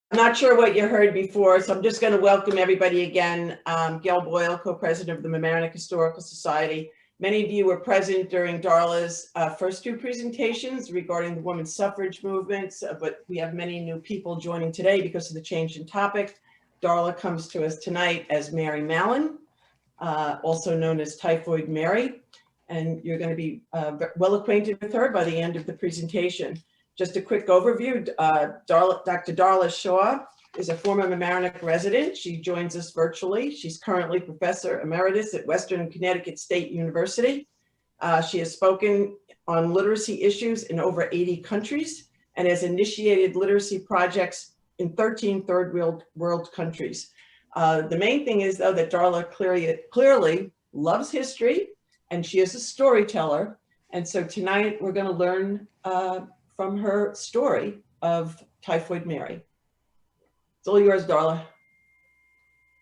I'm not sure what you heard before, so I'm just going to welcome everybody again. Gail Boyle, co-president of the Mamaroneck Historical Society. Many of you were present during Darla's first two presentations regarding the women's suffrage movements, but we have many new people joining today because of the change in topic. Darla comes to us tonight as Mary Mallon, also known as Typhoid Mary, and you're going to be well acquainted with her by the end of the presentation. Just a quick overview, Dr. Darla Shaw is a former Mamaroneck resident. She joins us virtually. She's currently Professor Emeritus at Western Connecticut State University. She has spoken on literacy issues in over 80 countries and has initiated literacy projects in 13 third world countries. The main thing is, though, that Darla clearly loves history, and she is a storyteller. And so tonight we're going to learn from her story of Typhoid Mary. It's all yours, Darla.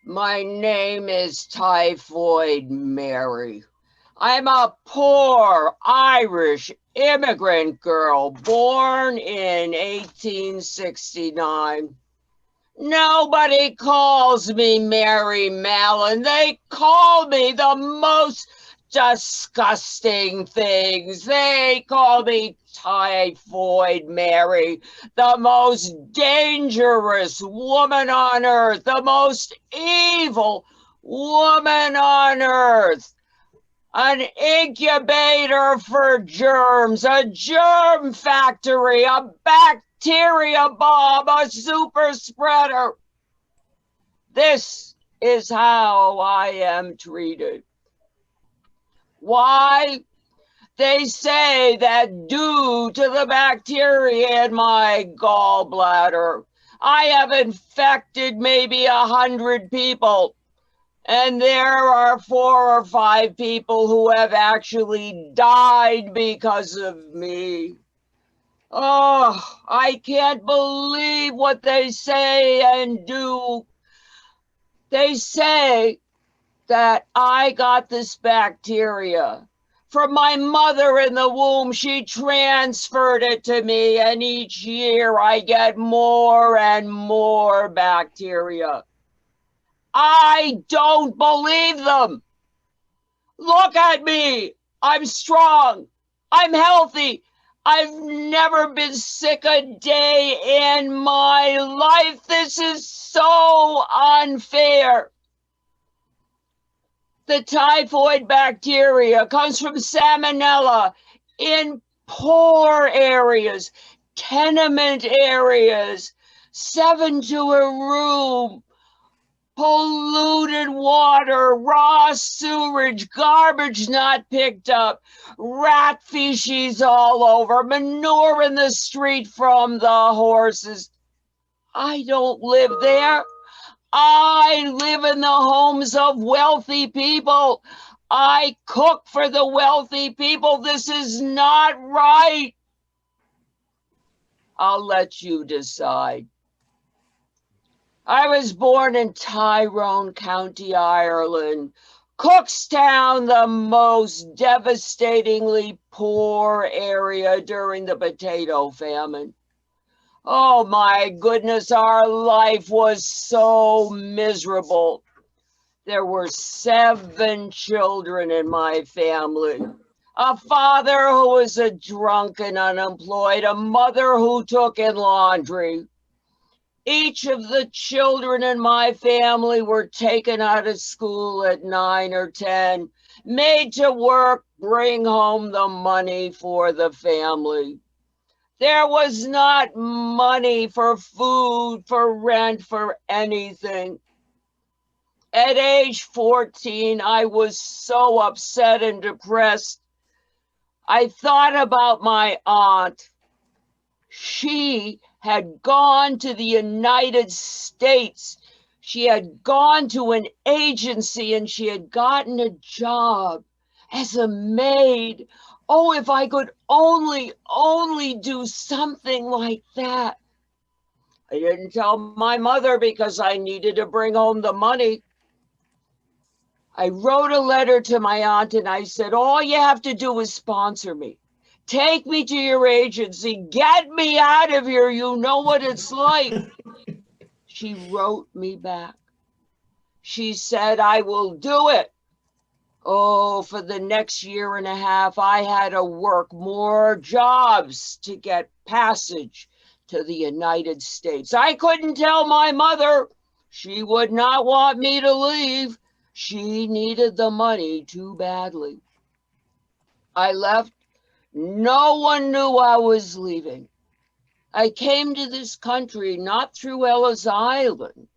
My name is Typhoid Mary. I'm a poor Irish immigrant girl born in 1869. Nobody calls me Mary Mallon. They call me the most disgusting things. They call me Typhoid Mary, the most dangerous woman on earth, the most evil woman on earth, an incubator for germs, a germ factory, a bacteria bomb, a super spreader. This is how I am treated. Why? They say that due to the bacteria in my gallbladder, I have infected maybe 100 people, and there are 4 or 5 people who have actually died because of me. Oh, I can't believe what they say and do. They say that I got this bacteria from my mother in the womb. She transferred it to me, and each year I get more and more bacteria. I don't believe them. Look at me. I'm strong. I'm healthy. I've never been sick a day in my life. This is so unfair. The typhoid bacteria comes from salmonella in poor areas, tenement areas, 7 to a room, polluted water, raw sewage, garbage not picked up, rat feces all over, manure in the street from the horses. I don't live there. I live in the homes of wealthy people. I cook for the wealthy people. This is not right. I'll let you decide. I was born in Tyrone County, Ireland, Cookstown, the most devastatingly poor area during the potato famine. Oh my goodness, our life was so miserable. There were 7 children in my family. A father who was a drunk and unemployed, a mother who took in laundry. Each of the children in my family were taken out of school at 9 or 10, made to work, bring home the money for the family. There was not money for food, for rent, for anything. At age 14, I was so upset and depressed. I thought about my aunt. She had gone to the United States. She had gone to an agency and she had gotten a job as a maid. Oh, if I could only do something like that. I didn't tell my mother because I needed to bring home the money. I wrote a letter to my aunt and I said, all you have to do is sponsor me. Take me to your agency. Get me out of here. You know what it's like. She wrote me back. She said, I will do it. Oh, for the next year and a half, I had to work more jobs to get passage to the United States. I couldn't tell my mother. She would not want me to leave. She needed the money too badly. I left. No one knew I was leaving. I came to this country not through Ellis Island.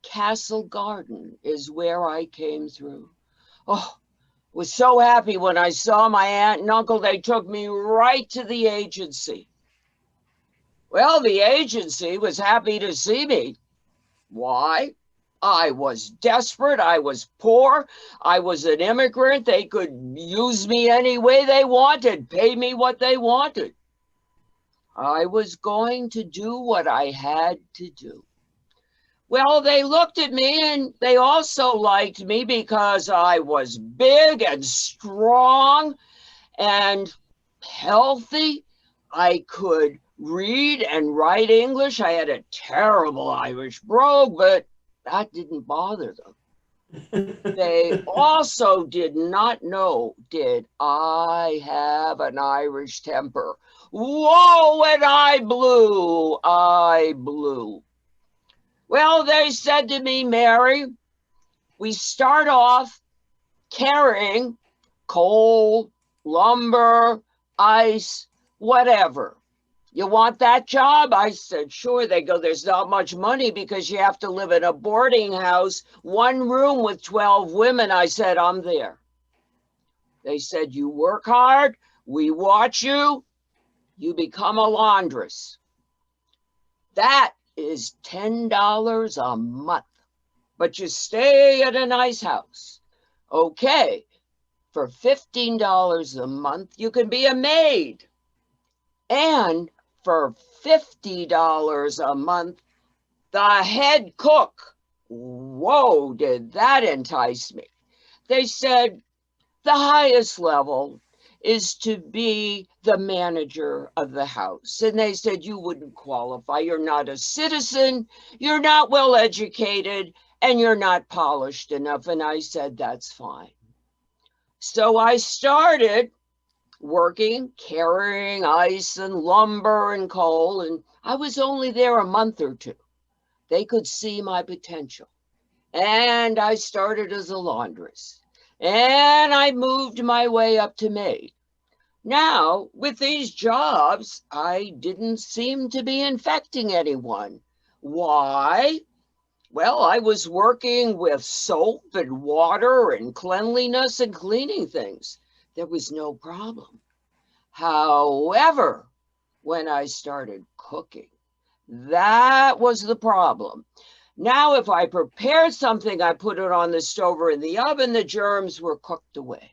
Castle Garden is where I came through. Oh, was so happy when I saw my aunt and uncle. They took me right to the agency. Well, the agency was happy to see me. Why? I was desperate. I was poor. I was an immigrant. They could use me any way they wanted, pay me what they wanted. I was going to do what I had to do. Well, they looked at me and they also liked me because I was big and strong and healthy. I could read and write English. I had a terrible Irish brogue, but that didn't bother them. They also did not know, did I have an Irish temper? Whoa, and I blew. Well, they said to me, Mary, we start off carrying coal, lumber, ice, whatever. You want that job? I said, sure. They go, there's not much money because you have to live in a boarding house, one room with 12 women. I said, I'm there. They said, you work hard, we watch you, you become a laundress. That is $10 a month, but you stay at a nice house. Okay, for $15 a month, you can be a maid. And for $50 a month, the head cook. Whoa, did that entice me. They said the highest level is to be the manager of the house. And they said, you wouldn't qualify. You're not a citizen, you're not well educated, and you're not polished enough. And I said, that's fine. So I started working, carrying ice and lumber and coal, and I was only there a month or two. They could see my potential. And I started as a laundress. And I moved my way up to maid. Now, with these jobs, I didn't seem to be infecting anyone. Why? Well, I was working with soap and water and cleanliness and cleaning things. There was no problem. However, when I started cooking, that was the problem. Now, if I prepared something, I put it on the stove or in the oven, the germs were cooked away.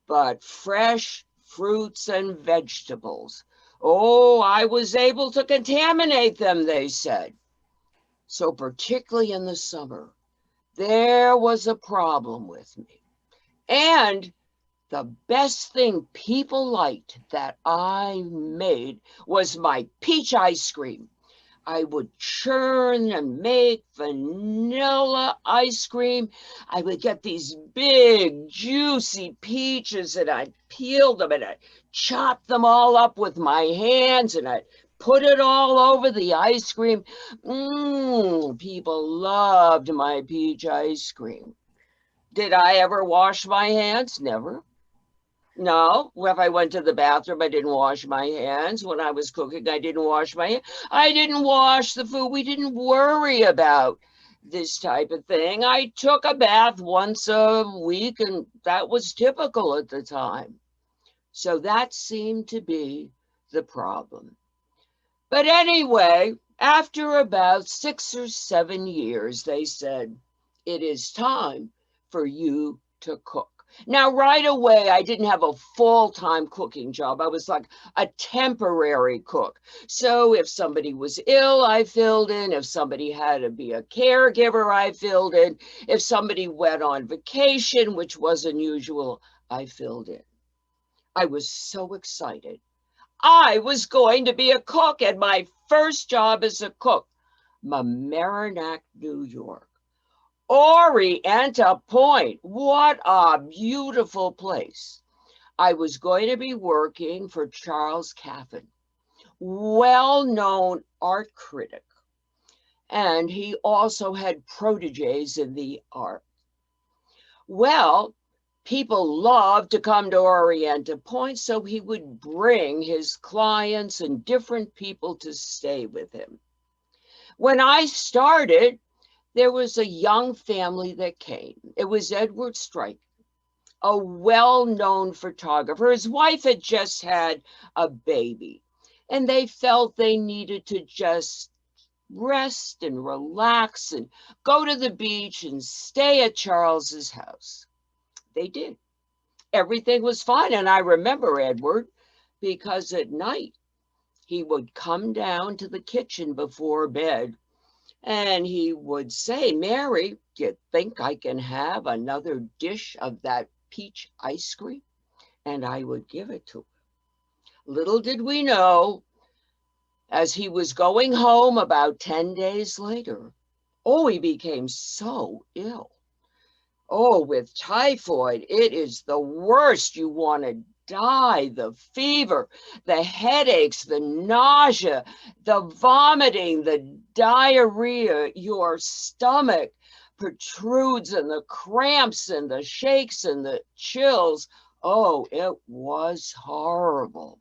But fresh fruits and vegetables, oh, I was able to contaminate them, they said. So particularly in the summer, there was a problem with me. And the best thing people liked that I made was my peach ice cream. I would churn and make vanilla ice cream. I would get these big, juicy peaches and I'd peel them and I'd chop them all up with my hands and I'd put it all over the ice cream. People loved my peach ice cream. Did I ever wash my hands? Never. No, if I went to the bathroom, I didn't wash my hands. When I was cooking, I didn't wash my hands. I didn't wash the food. We didn't worry about this type of thing. I took a bath once a week, and that was typical at the time. So that seemed to be the problem. But anyway, after about 6 or 7 years, they said, it is time for you to cook. Now, right away, I didn't have a full-time cooking job. I was like a temporary cook. So if somebody was ill, I filled in. If somebody had to be a caregiver, I filled in. If somebody went on vacation, which was unusual, I filled in. I was so excited. I was going to be a cook, and my first job as a cook, Mamaroneck, New York. Orienta Point, what a beautiful place. I was going to be working for Charles Caffin, well-known art critic, and he also had proteges in the art. Well, people loved to come to Orienta Point, so he would bring his clients and different people to stay with him. When I started, there was a young family that came. It was Edward Strike, a well-known photographer. His wife had just had a baby, and they felt they needed to just rest and relax and go to the beach and stay at Charles's house. They did. Everything was fine. And I remember Edward because at night he would come down to the kitchen before bed and he would say, "Mary, do you think I can have another dish of that peach ice cream?" And I would give it to him. Little did we know, as he was going home about 10 days later, he became so ill. With typhoid, it is the worst. You want to die. The fever, the headaches, the nausea, the vomiting, the diarrhea, your stomach protrudes, and the cramps and the shakes and the chills. It was horrible.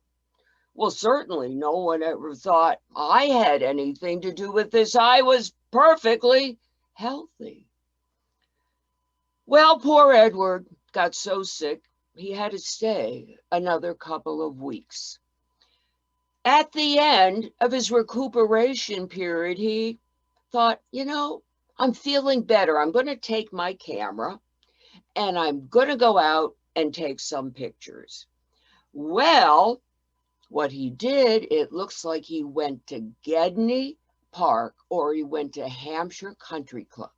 Well, certainly no one ever thought I had anything to do with this. I was perfectly healthy. Well, poor Edward got so sick, he had to stay another couple of weeks. At the end of his recuperation period, he thought, I'm feeling better. I'm going to take my camera and I'm going to go out and take some pictures. Well, what he did, it looks like he went to Gedney Park or he went to Hampshire Country Club.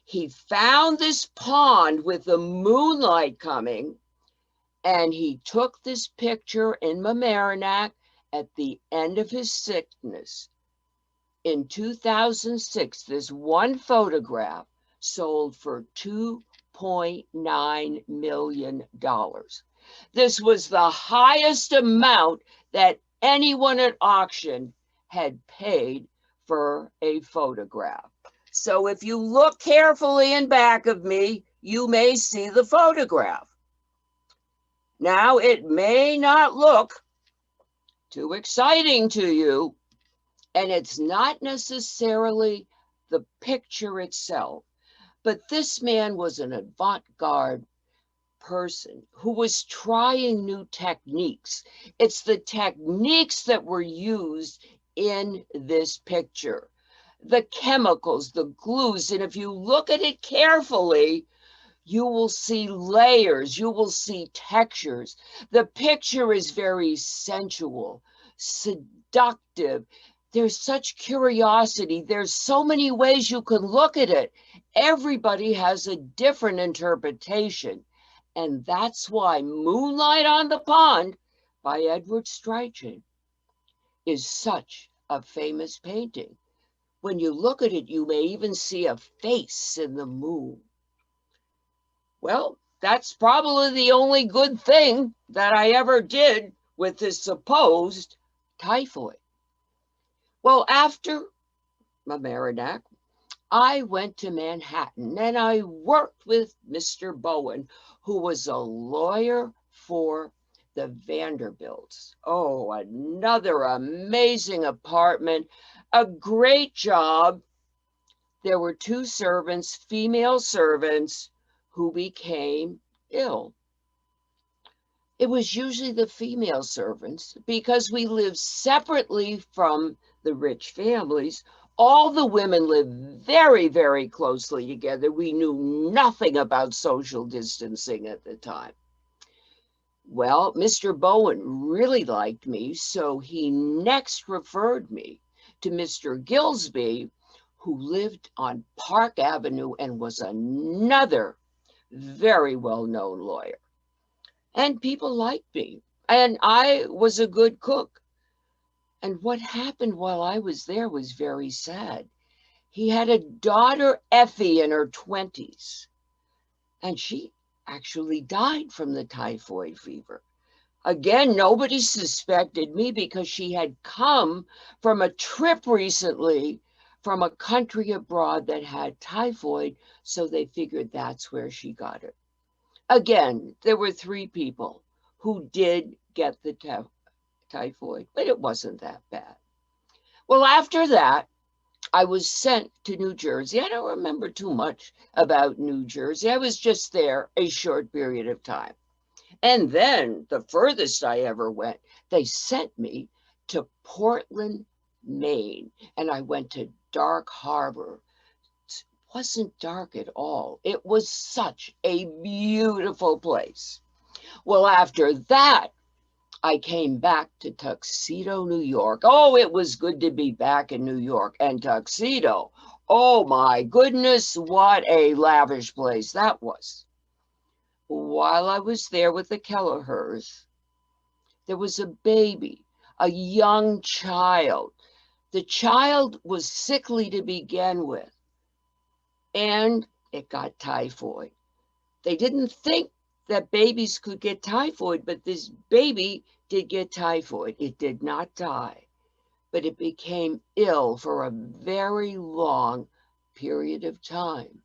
He found this pond with the moonlight coming, and he took this picture in Mamaroneck at the end of his sickness. In 2006, this one photograph sold for $2.9 million. This was the highest amount that anyone at auction had paid for a photograph. So if you look carefully in back of me, you may see the photograph. Now, it may not look too exciting to you, and it's not necessarily the picture itself, but this man was an avant-garde person who was trying new techniques. It's the techniques that were used in this picture. The chemicals, the glues, and if you look at it carefully, you will see layers, you will see textures. The picture is very sensual, seductive. There's such curiosity. There's so many ways you can look at it. Everybody has a different interpretation. And that's why Moonlight on the Pond by Edward Strachan is such a famous painting. When you look at it, you may even see a face in the moon. Well, that's probably the only good thing that I ever did with this supposed typhoid. Well, after Mamaroneck, I went to Manhattan and I worked with Mr. Bowen, who was a lawyer for the Vanderbilts. Another amazing apartment, a great job. There were 2 servants, female servants, who became ill. It was usually the female servants because we lived separately from the rich families. All the women lived very, very closely together. We knew nothing about social distancing at the time. Well, Mr. Bowen really liked me, so he next referred me to Mr. Gillsby, who lived on Park Avenue and was another very well-known lawyer. And people liked me, and I was a good cook. And what happened while I was there was very sad. He had a daughter, Effie, in her 20s, and she actually died from the typhoid fever. Again, nobody suspected me because she had come from a trip recently from a country abroad that had typhoid, so they figured that's where she got it. Again, there were 3 people who did get the typhoid, but it wasn't that bad. Well, after that, I was sent to New Jersey. I don't remember too much about New Jersey. I was just there a short period of time. And then the furthest I ever went, they sent me to Portland, Maine. And I went to Dark Harbor. It wasn't dark at all. It was such a beautiful place. Well, after that, I came back to Tuxedo, New York. Oh, it was good to be back in New York. And Tuxedo, oh my goodness, what a lavish place that was. While I was there with the Kelleher's, there was a baby, a young child. The child was sickly to begin with, and it got typhoid. They didn't think that babies could get typhoid, but this baby did get typhoid. It did not die, but it became ill for a very long period of time.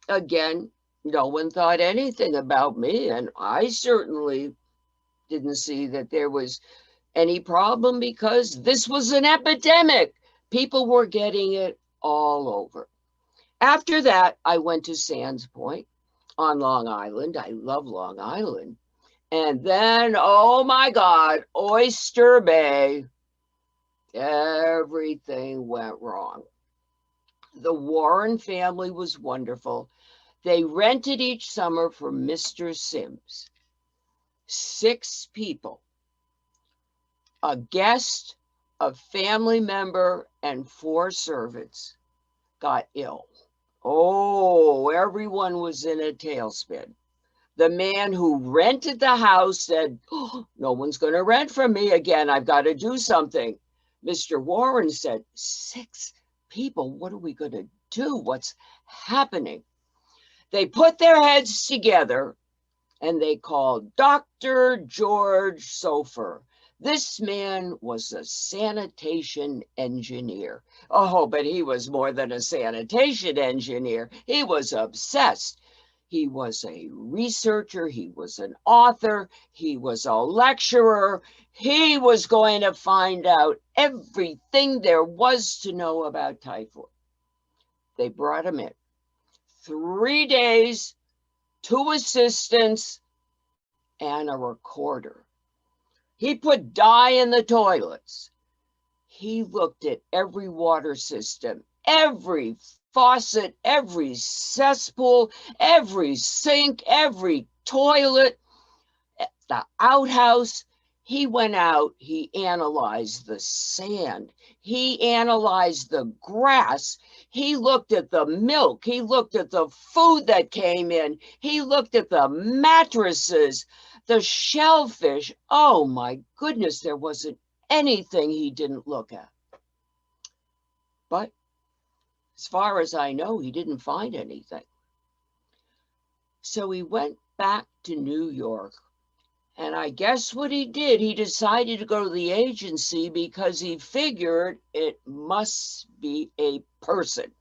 Again, no one thought anything about me, and I certainly didn't see that there was any problem because this was an epidemic. People were getting it all over. After that, I went to Sands Point on Long Island. I love Long Island. And then, oh my God, Oyster Bay, everything went wrong. The Warren family was wonderful. They rented each summer for Mr. Sims. 6 people, a guest, a family member, and 4 servants got ill. Oh, everyone was in a tailspin. The man who rented the house said, oh, no one's going to rent from me again. I've got to do something. Mr. Warren said, 6 people, what are we going to do? What's happening? They put their heads together and they called Dr. George Sofer. This man was a sanitation engineer. Oh, but he was more than a sanitation engineer. He was obsessed. He was a researcher. He was an author. He was a lecturer. He was going to find out everything there was to know about typhoid. They brought him in. 3 days, 2 assistants, and a recorder. He put dye in the toilets. He looked at every water system, every faucet, every cesspool, every sink, every toilet, the outhouse. He went out, he analyzed the sand, he analyzed the grass, he looked at the milk, he looked at the food that came in, he looked at the mattresses, the shellfish. Oh my goodness, there wasn't anything he didn't look at. But as far as I know, he didn't find anything. So he went back to New York. And I guess what he did, he decided to go to the agency because he figured it must be a person.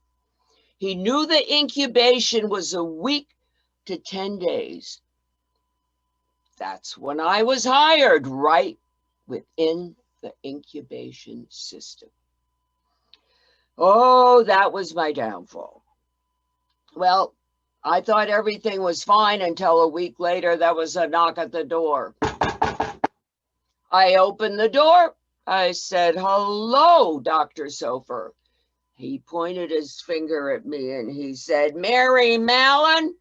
He knew the incubation was a week to 10 days. That's when I was hired, right within the incubation system. Oh, that was my downfall. Well, I thought everything was fine until a week later, there was a knock at the door. I opened the door. I said, hello, Dr. Sofer. He pointed his finger at me and he said, Mary Mallon,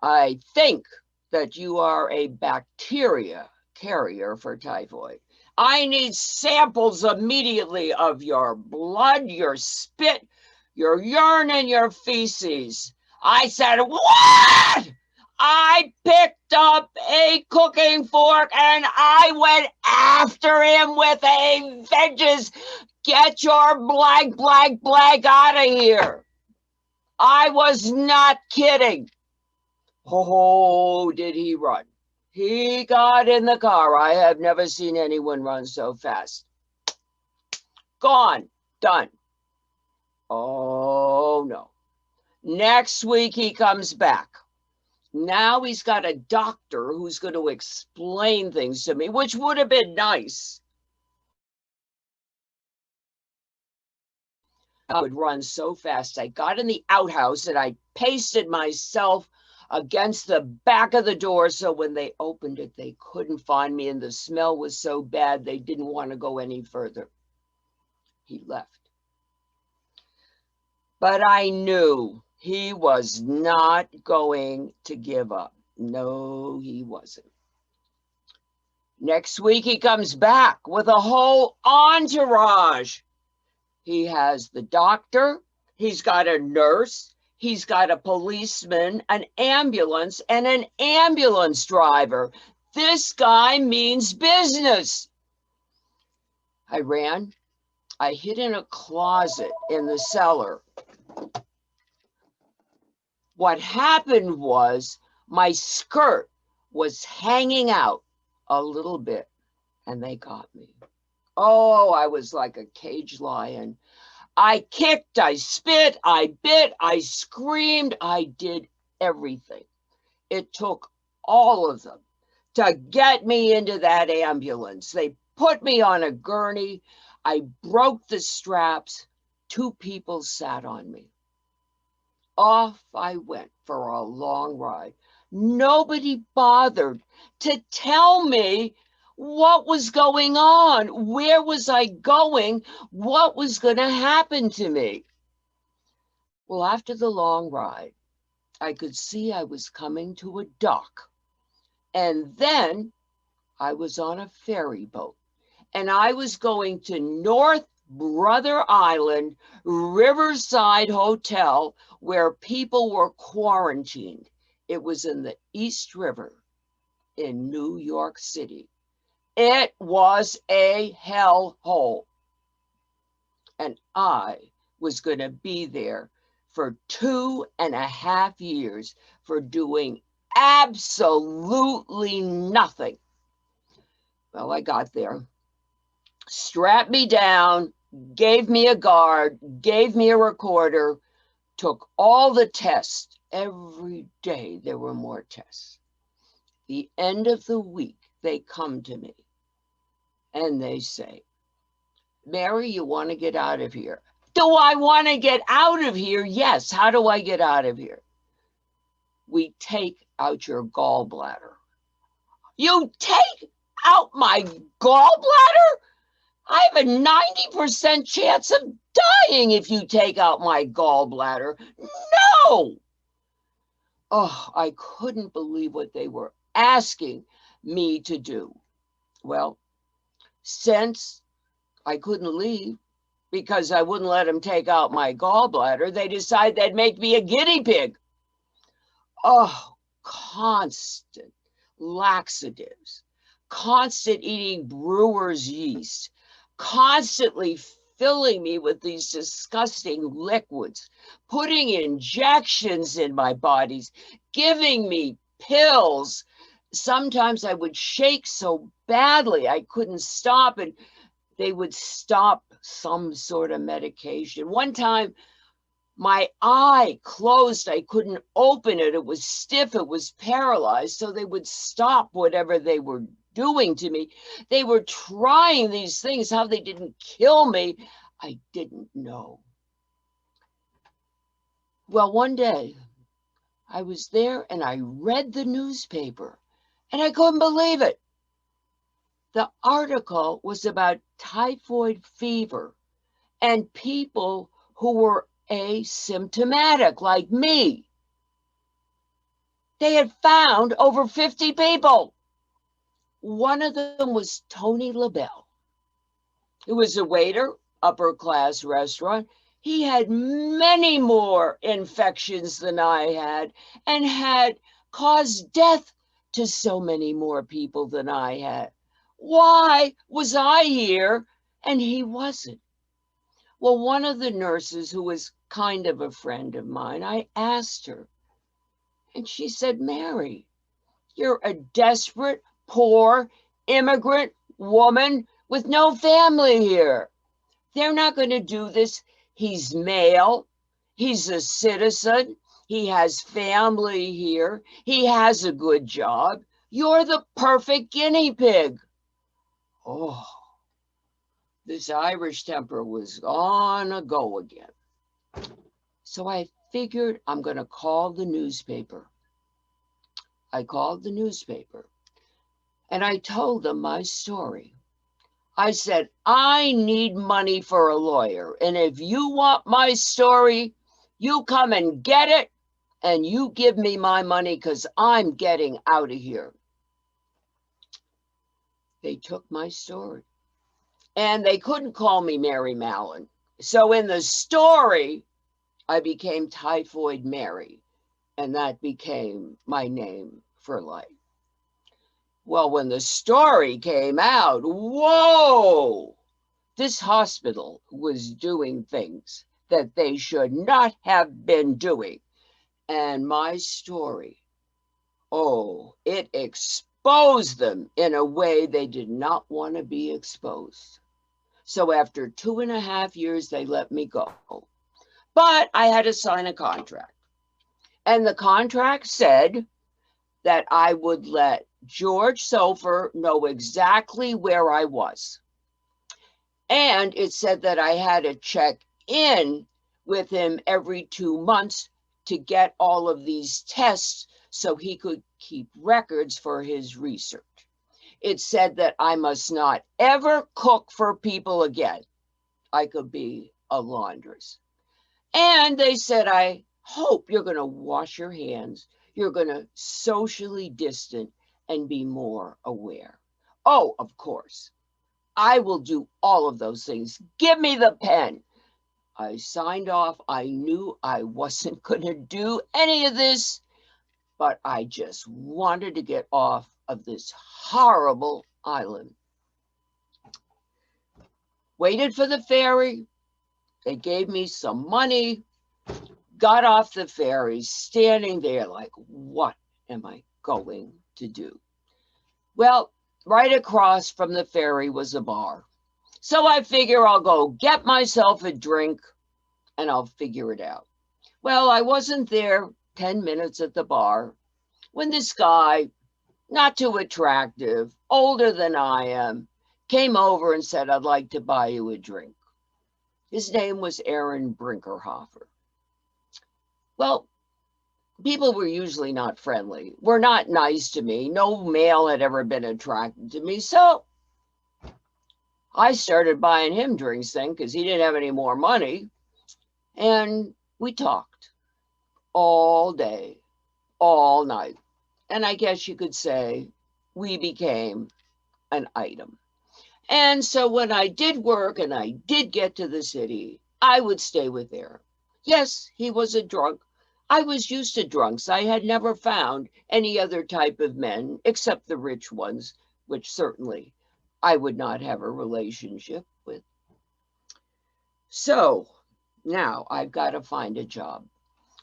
I think that you are a bacteria carrier for typhoid. I need samples immediately of your blood, your spit, your urine, and your feces. I said, what? I picked up a cooking fork and I went after him with a vengeance. Get your blank, blank, blank out of here. I was not kidding. Oh, did he run? He got in the car. I have never seen anyone run so fast. Gone. Done. Oh, no. Next week he comes back. Now he's got a doctor who's going to explain things to me, which would have been nice. I would run so fast. I got in the outhouse and I pasted myself against the back of the door, so when they opened it, they couldn't find me, and the smell was so bad they didn't want to go any further. He left. But I knew he was not going to give up. No, he wasn't. Next week, he comes back with a whole entourage. He has the doctor, he's got a nurse, he's got a policeman, an ambulance, and an ambulance driver. This guy means business. I ran. I hid in a closet in the cellar. What happened was my skirt was hanging out a little bit, and they got me. Oh, I was like a caged lion. I kicked, I spit, I bit, I screamed, I did everything. It took all of them to get me into that ambulance. They put me on a gurney. I broke the straps. 2 people sat on me. Off I went for a long ride. Nobody bothered to tell me what was going on, where was I going, what was going to happen to me. Well, after the long ride, I could see I was coming to a dock. And then I was on a ferry boat, and I was going to North Brother Island Riverside Hotel, where people were quarantined. It was in the East River in New York City. It was a hellhole. And I was going to be there for 2.5 years for doing absolutely nothing. Well, I got there, strapped me down, gave me a guard, gave me a recorder, took all the tests. Every day there were more tests. The end of the week, they come to me and they say, Mary, you want to get out of here? Do I want to get out of here? Yes. How do I get out of here? We take out your gallbladder. You take out my gallbladder? I have a 90% chance of dying if you take out my gallbladder. No! Oh, I couldn't believe what they were asking me to do. Well, since I couldn't leave because I wouldn't let them take out my gallbladder, they decided they'd make me a guinea pig. Oh, constant laxatives, constant eating brewer's yeast, constantly filling me with these disgusting liquids, putting injections in my bodies, giving me pills. Sometimes I would shake so badly I couldn't stop, and they would stop some sort of medication. One time, my eye closed. I couldn't open it. It was stiff. It was paralyzed. So they would stop whatever they were doing to me. They were trying these things. How they didn't kill me, I didn't know. Well, one day I was there and I read the newspaper and I couldn't believe it. The article was about typhoid fever and people who were asymptomatic like me. They had found over 50 people. One of them was Tony LaBelle, who was a waiter, upper class restaurant. He had many more infections than I had and had caused death to so many more people than I had. Why was I here and he wasn't? Well, one of the nurses, who was kind of a friend of mine, I asked her, and she said, Mary, you're a desperate, poor, immigrant woman with no family here. They're not going to do this. He's male. He's a citizen. He has family here. He has a good job. You're the perfect guinea pig. Oh, this Irish temper was on a go again. So I figured I'm going to call the newspaper. I called the newspaper and I told them my story. I said, I need money for a lawyer. And if you want my story, you come and get it and you give me my money because I'm getting out of here. They took my story and they couldn't call me Mary Mallon. So in the story, I became Typhoid Mary, and that became my name for life. Well, when the story came out, whoa, this hospital was doing things that they should not have been doing. And my story, oh, it exposed them in a way they did not want to be exposed. So after 2.5 years, they let me go. But I had to sign a contract. And the contract said that I would let George Sofer know exactly where I was. And it said that I had to check in with him every 2 months to get all of these tests so he could keep records for his research. It said that I must not ever cook for people again. I could be a laundress. And they said, I hope you're going to wash your hands. You're going to socially distant and be more aware. Oh, of course, I will do all of those things. Give me the pen. I signed off. I knew I wasn't going to do any of this, but I just wanted to get off of this horrible island. Waited for the ferry. They gave me some money, got off the ferry, standing there like, what am I going to do? Well, right across from the ferry was a bar. So I figure I'll go get myself a drink and I'll figure it out. Well, I wasn't there 10 minutes at the bar when this guy, not too attractive, older than I am, came over and said, I'd like to buy you a drink. His name was Aaron Brinkerhofer. Well, people were usually not friendly, were not nice to me. No male had ever been attracted to me. So I started buying him drinks then because he didn't have any more money. And we talked all day, all night. And I guess you could say we became an item. And so when I did work and I did get to the city, I would stay with Aaron. Yes, he was a drunk. I was used to drunks. I had never found any other type of men except the rich ones, which certainly I would not have a relationship with. So now I've got to find a job.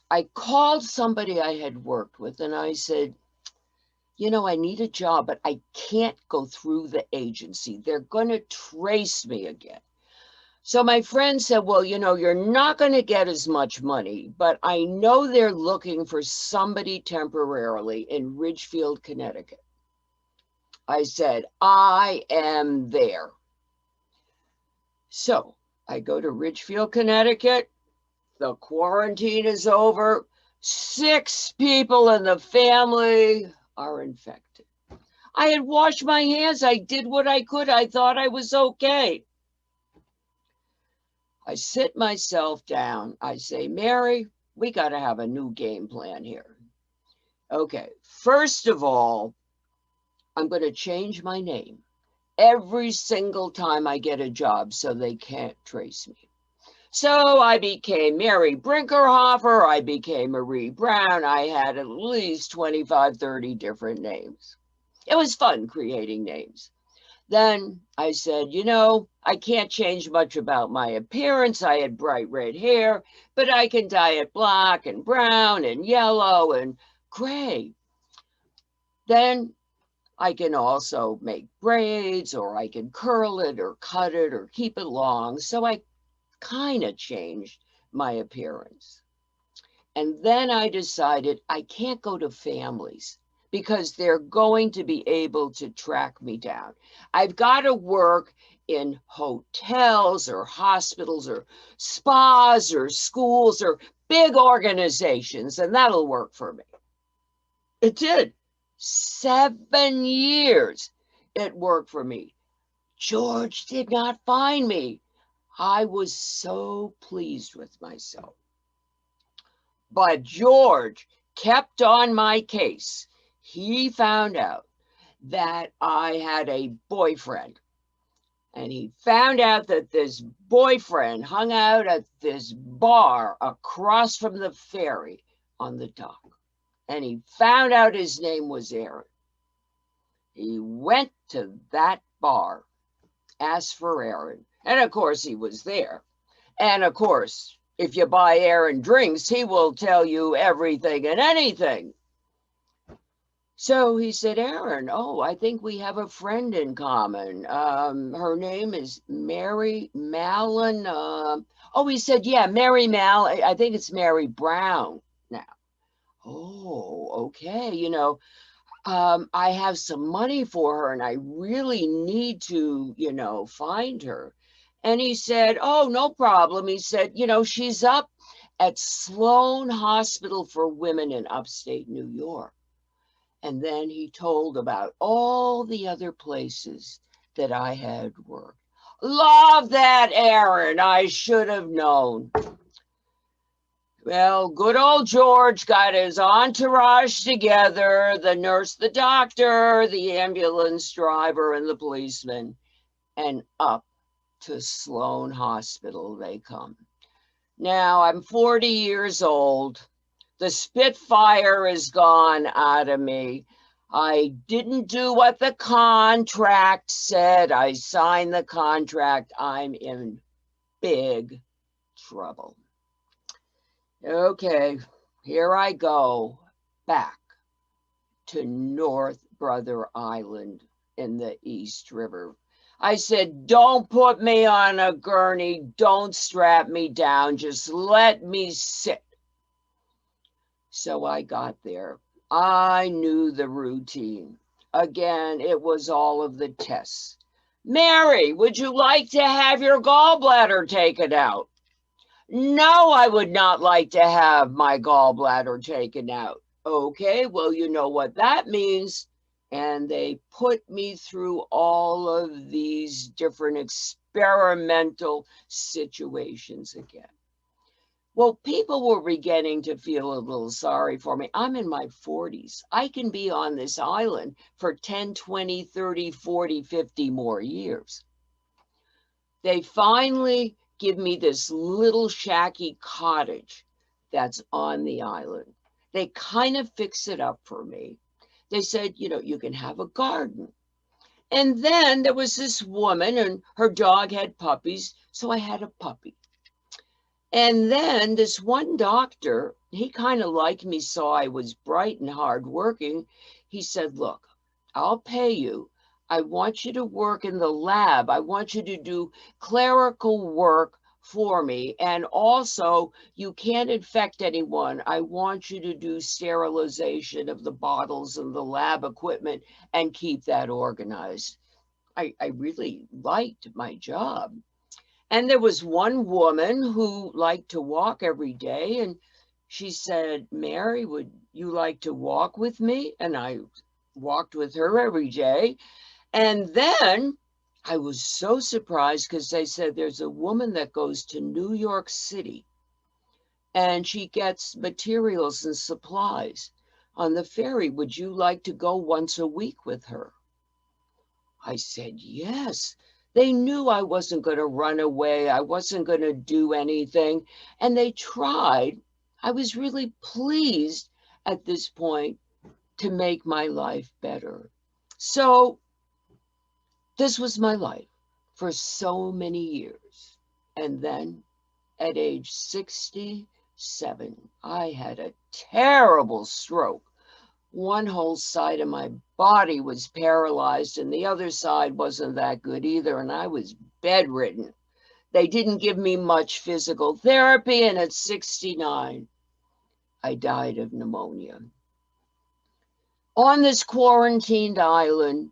I called somebody I had worked with and I said, you know, I need a job, but I can't go through the agency. They're going to trace me again. So my friend said, well, you know, you're not going to get as much money, but I know they're looking for somebody temporarily in Ridgefield, Connecticut. I said, I am there. So I go to Ridgefield, Connecticut. The quarantine is over. 6 people in the family are infected. I had washed my hands. I did what I could. I thought I was okay. I sit myself down. I say, Mary, we got to have a new game plan here. Okay, first of all, I'm going to change my name every single time I get a job so they can't trace me. So I became Mary Brinkerhofer. I became Marie Brown. I had at least 25, 30 different names. It was fun creating names. Then I said, you know, I can't change much about my appearance. I had bright red hair, but I can dye it black and brown and yellow and gray. Then I can also make braids, or I can curl it or cut it or keep it long. So I kind of changed my appearance. And then I decided I can't go to families because they're going to be able to track me down. I've got to work in hotels or hospitals or spas or schools or big organizations, and that'll work for me. It did. 7 years it worked for me. George did not find me. I was so pleased with myself. But George kept on my case. He found out that I had a boyfriend. And he found out that this boyfriend hung out at this bar across from the ferry on the dock. And he found out his name was Aaron. He went to that bar, asked for Aaron. And of course, he was there. And of course, if you buy Aaron drinks, he will tell you everything and anything. So he said, Aaron, oh, I think we have a friend in common. Her name is Mary Mallon. He said, yeah, Mary Mallon. I think it's Mary Brown now. Oh, okay. You know, I have some money for her and I really need to, you know, find her. And he said, oh, no problem. He said, you know, she's up at Sloan Hospital for Women in upstate New York. And then he told about all the other places that I had worked. Love that, Aaron. I should have known. Well, good old George got his entourage together, the nurse, the doctor, the ambulance driver, and the policeman, and up to Sloan Hospital they come. Now, I'm 40 years old. The Spitfire is gone out of me. I didn't do what the contract said. I signed the contract. I'm in big trouble. Okay, here I go back to North Brother Island in the East River. I said, don't put me on a gurney. Don't strap me down. Just let me sit. So I got there. I knew the routine. Again, it was all of the tests. Mary, would you like to have your gallbladder taken out? No, I would not like to have my gallbladder taken out. Okay, well, you know what that means. And they put me through all of these different experimental situations again. Well, people were beginning to feel a little sorry for me. I'm in my 40s. I can be on this island for 10, 20, 30, 40, 50 more years. They finally give me this little shacky cottage that's on the island. They kind of fix it up for me. They said, you know, you can have a garden. And then there was this woman and her dog had puppies. So I had a puppy. And then this one doctor, he kind of liked me, saw I was bright and hardworking. He said, look, I'll pay you. I want you to work in the lab. I want you to do clerical work for me. And also, you can't infect anyone. I want you to do sterilization of the bottles and the lab equipment and keep that organized. I really liked my job. And there was one woman who liked to walk every day. And she said, Mary, would you like to walk with me? And I walked with her every day. And then I was so surprised because they said there's a woman that goes to New York City and she gets materials and supplies on the ferry. Would you like to go once a week with her? I said, yes. They knew I wasn't going to run away. I wasn't going to do anything. And they tried. I was really pleased at this point to make my life better. So This was my life for so many years. And then at age 67, I had a terrible stroke. One whole side of my body was paralyzed and the other side wasn't that good either. And I was bedridden. They didn't give me much physical therapy. And at 69, I died of pneumonia. On this quarantined island,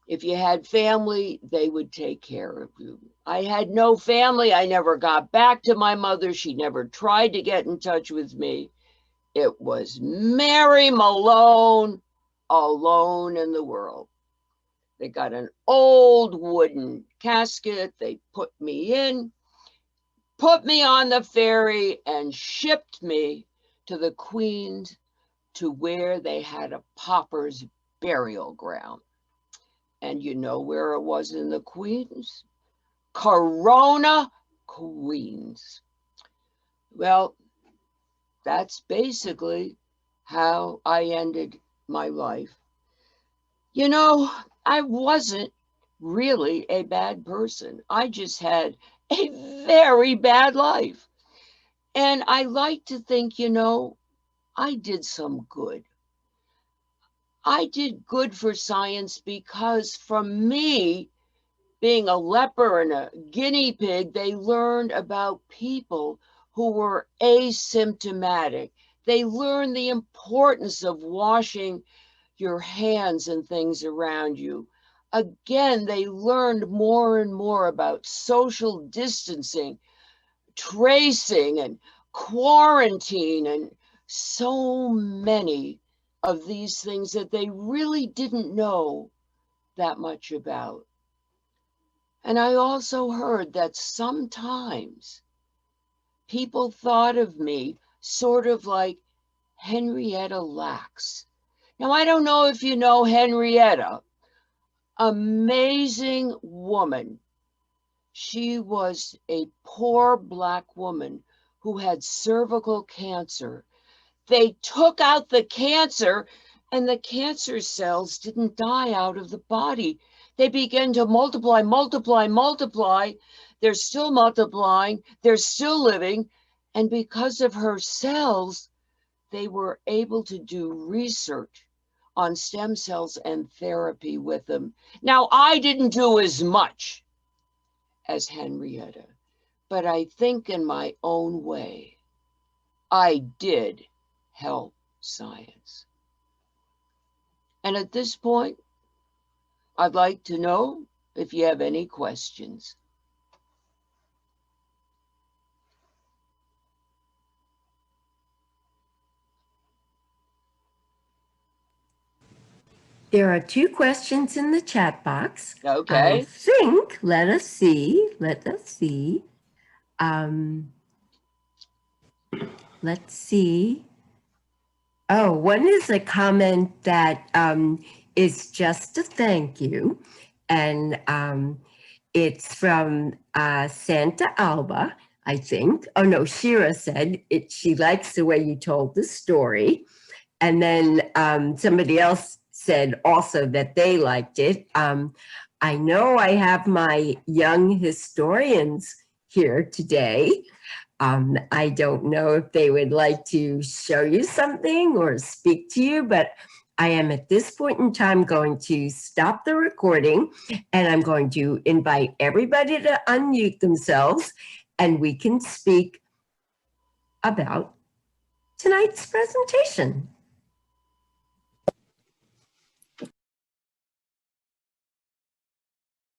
if you had family, they would take care of you. I had no family. I never got back to my mother. She never tried to get in touch with me. It was Mary Malone, alone in the world. They got an old wooden casket. They put me in, put me on the ferry, and shipped me to the Queens, to where they had a pauper's burial ground. And you know where it was in the Queens? Corona, Queens. Well, that's basically how I ended my life. You know, I wasn't really a bad person. I just had a very bad life. And I like to think, you know, I did some good. I did good for science because from me being a leper and a guinea pig, they learned about people who were asymptomatic. They learned the importance of washing your hands and things around you. Again, they learned more and more about social distancing, tracing, and quarantine, and so many of these things that they really didn't know that much about. And I also heard that sometimes people thought of me sort of like Henrietta Lacks. Now, I don't know if you know Henrietta, amazing woman. She was a poor Black woman who had cervical cancer. They took out the cancer and the cancer cells didn't die out of the body. They began to multiply, multiply, multiply. They're still multiplying. They're still living. And because of her cells, they were able to do research on stem cells and therapy with them. Now, I didn't do as much as Henrietta, but I think in my own way, I did help science. And at this point, I'd like to know if you have any questions. There are 2 questions in the chat box. Okay. I think, let us see. Let's see. Oh, one is a comment that is just a thank you. And it's from Santa Alba, I think. Oh no, Shira said she likes the way you told the story. And then somebody else said also that they liked it. I know I have my young historians here today. I don't know if they would like to show you something or speak to you, but I am at this point in time going to stop the recording and I'm going to invite everybody to unmute themselves and we can speak about tonight's presentation.